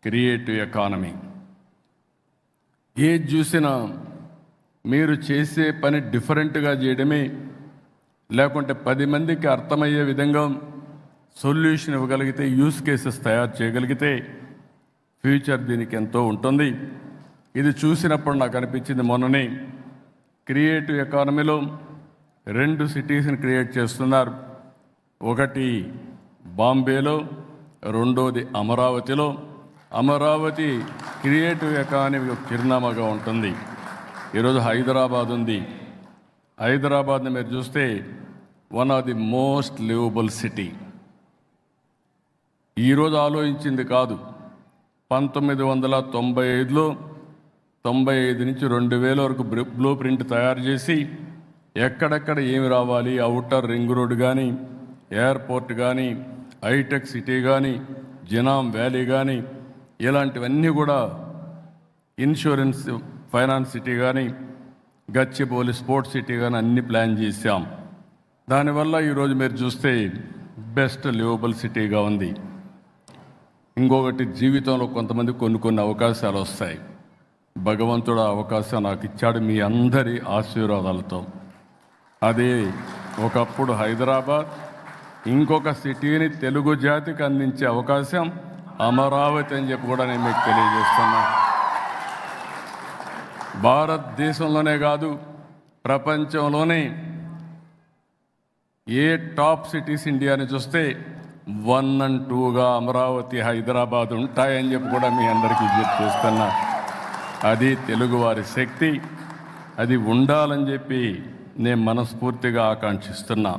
Creative economy. ఏది చూసినా మీరు చేసే పని డిఫరెంట్గా చేయడమే, లేకుంటే 10 మందికి అర్థమయ్యే విధంగా సొల్యూషన్ ఇవ్వగలిగితే, యూస్ కేసెస్ తయారు చేయగలిగితే ఫ్యూచర్ దీనికి ఎంతో ఉంటుంది. ఇది చూసినప్పుడు నాకు అనిపించింది, మొన్ననే క్రియేటివ్ ఎకానమీలో 2 సిటీస్ని క్రియేట్ చేస్తున్నారు. ఒకటి బాంబేలో, రెండోది అమరావతిలో. అమరావతి క్రియేటివ్ ఎకానమీ ఒక చిరునామాగా ఉంటుంది. ఈరోజు హైదరాబాద్ ఉంది. హైదరాబాద్ని మీరు చూస్తే one of the most liveable city. ఈరోజు ఆలోచించింది కాదు, 1995లో 95 నుంచి 2000 వరకు బ్లూ ప్రింట్ తయారు చేసి ఎక్కడెక్కడ ఏమి రావాలి, అవుటర్ రింగ్ రోడ్ కానీ, ఎయిర్పోర్ట్ కానీ, హైటెక్ సిటీ కానీ, జినాం వ్యాలీ కానీ, ఇలాంటివన్నీ కూడా, ఇన్సూరెన్స్ ఫైనాన్స్ సిటీ కానీ, గచ్చిబౌలి స్పోర్ట్స్ సిటీ కానీ అన్ని ప్లాన్ చేశాం. దానివల్ల ఈరోజు మీరు చూస్తే బెస్ట్ లివబుల్ సిటీగా ఉంది. ఇంకొకటి, జీవితంలో కొంతమంది కొన్ని అవకాశాలు వస్తాయి. భగవంతుడు ఆ అవకాశం నాకు ఇచ్చాడు మీ అందరి ఆశీర్వాదాలతో. అదే ఒకప్పుడు హైదరాబాద్, ఇంకొక సిటీని తెలుగు జాతికి అందించే అవకాశం అమరావతి అని చెప్పి కూడా నేను మీకు తెలియజేస్తున్నా. భారతదేశంలోనే కాదు, ప్రపంచంలోనే ఏ టాప్ సిటీస్ ఇండియాని చూస్తే 1 and 2గా అమరావతి, హైదరాబాద్ ఉంటాయని చెప్పి కూడా మీ అందరికీ విజ్ఞప్తి చేస్తున్నా. అది తెలుగువారి శక్తి, అది ఉండాలని చెప్పి నేను మనస్ఫూర్తిగా ఆకాంక్షిస్తున్నా.